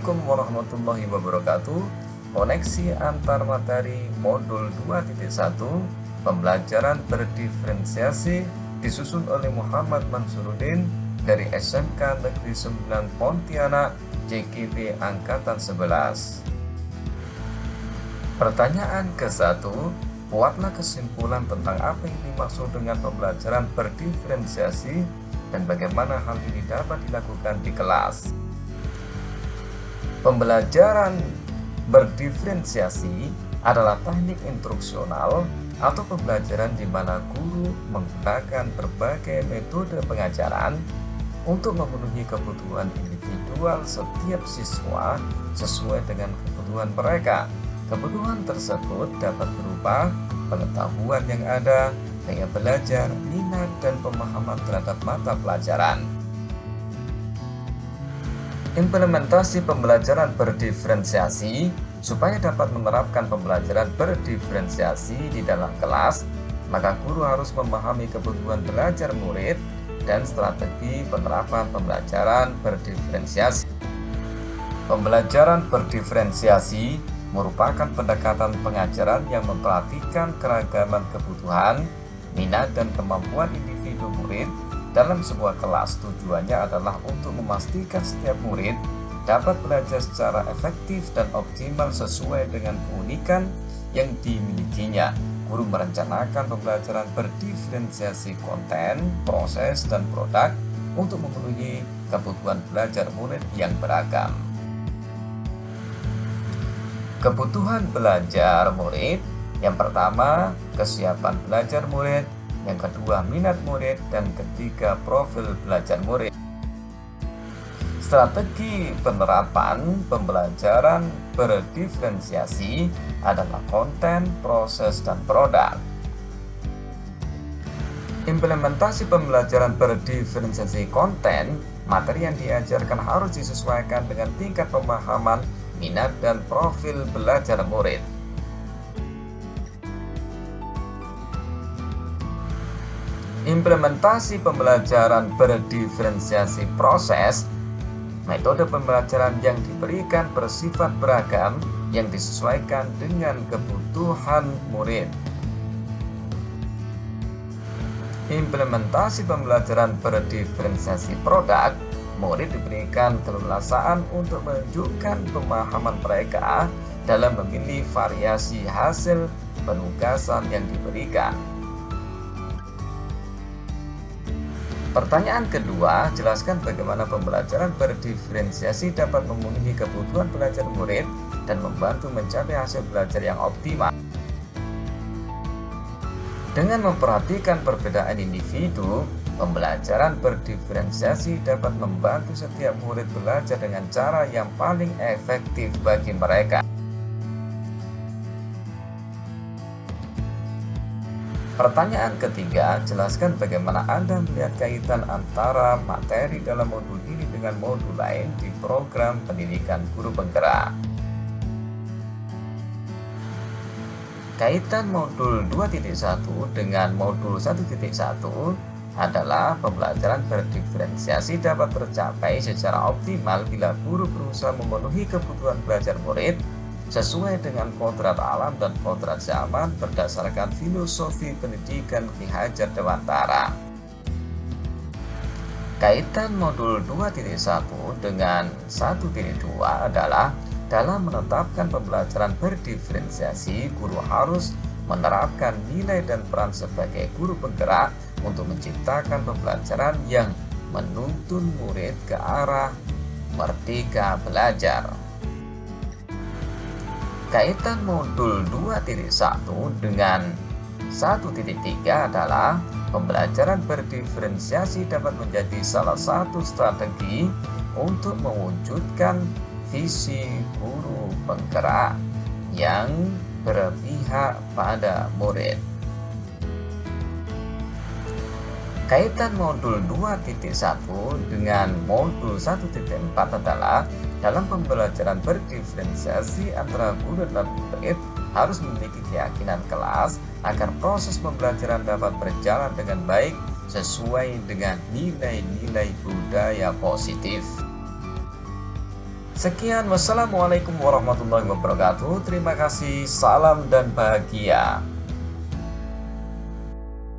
Assalamualaikum warahmatullahi wabarakatuh. Koneksi antar materi modul 2.1 pembelajaran berdiferensiasi disusun oleh Muhammad Mansuruddin dari SMK Negeri 9 Pontianak, JKP Angkatan 11. Pertanyaan ke-1, buatlah kesimpulan tentang apa yang dimaksud dengan pembelajaran berdiferensiasi dan bagaimana hal ini dapat dilakukan di kelas. Pembelajaran berdiferensiasi adalah teknik instruksional atau pembelajaran di mana guru menggunakan berbagai metode pengajaran untuk memenuhi kebutuhan individual setiap siswa sesuai dengan kebutuhan mereka. Kebutuhan tersebut dapat berupa pengetahuan yang ada, gaya belajar, minat, dan pemahaman terhadap mata pelajaran. Implementasi pembelajaran berdiferensiasi. Supaya dapat menerapkan pembelajaran berdiferensiasi di dalam kelas, maka guru harus memahami kebutuhan belajar murid dan strategi penerapan pembelajaran berdiferensiasi. Pembelajaran berdiferensiasi merupakan pendekatan pengajaran yang memperhatikan keragaman kebutuhan, minat, dan kemampuan individu murid dalam sebuah kelas. Tujuannya adalah untuk memastikan setiap murid dapat belajar secara efektif dan optimal sesuai dengan keunikan yang dimilikinya. Guru merencanakan pembelajaran berdiferensiasi konten, proses, dan produk untuk memenuhi kebutuhan belajar murid yang beragam. Kebutuhan belajar murid. Yang pertama, kesiapan belajar murid. Yang kedua, minat murid, dan ketiga, profil belajar murid. Strategi penerapan pembelajaran berdiferensiasi adalah konten, proses, dan produk. Implementasi pembelajaran berdiferensiasi konten, materi yang diajarkan harus disesuaikan dengan tingkat pemahaman, minat, dan profil belajar murid. Implementasi pembelajaran berdiferensiasi proses, metode pembelajaran yang diberikan bersifat beragam yang disesuaikan dengan kebutuhan murid. Implementasi pembelajaran berdiferensiasi produk, murid diberikan keleluasaan untuk menunjukkan pemahaman mereka dalam memilih variasi hasil penugasan yang diberikan. Pertanyaan kedua, jelaskan bagaimana pembelajaran berdiferensiasi dapat memenuhi kebutuhan belajar murid dan membantu mencapai hasil belajar yang optimal. Dengan memperhatikan perbedaan individu, pembelajaran berdiferensiasi dapat membantu setiap murid belajar dengan cara yang paling efektif bagi mereka. Pertanyaan ketiga, jelaskan bagaimana Anda melihat kaitan antara materi dalam modul ini dengan modul lain di program pendidikan guru penggerak. Kaitan modul 2.1 dengan modul 1.1 adalah pembelajaran berdiferensiasi dapat tercapai secara optimal bila guru berusaha memenuhi kebutuhan belajar murid sesuai dengan kodrat alam dan kodrat zaman berdasarkan filosofi pendidikan Ki Hajar Dewantara. Kaitan modul 2.1 dengan 1.2 adalah dalam menetapkan pembelajaran berdiferensiasi, guru harus menerapkan nilai dan peran sebagai guru penggerak untuk menciptakan pembelajaran yang menuntun murid ke arah merdeka belajar. Kaitan modul 2.1 dengan 1.3 adalah pembelajaran berdiferensiasi dapat menjadi salah satu strategi untuk mewujudkan visi guru penggerak yang berpihak pada murid. Kaitan modul 2.1 dengan modul 1.4 adalah dalam pembelajaran berdiferensiasi antara guru dan murid harus memiliki keyakinan kelas agar proses pembelajaran dapat berjalan dengan baik sesuai dengan nilai-nilai budaya positif. Sekian, wassalamualaikum warahmatullahi wabarakatuh. Terima kasih, salam dan bahagia.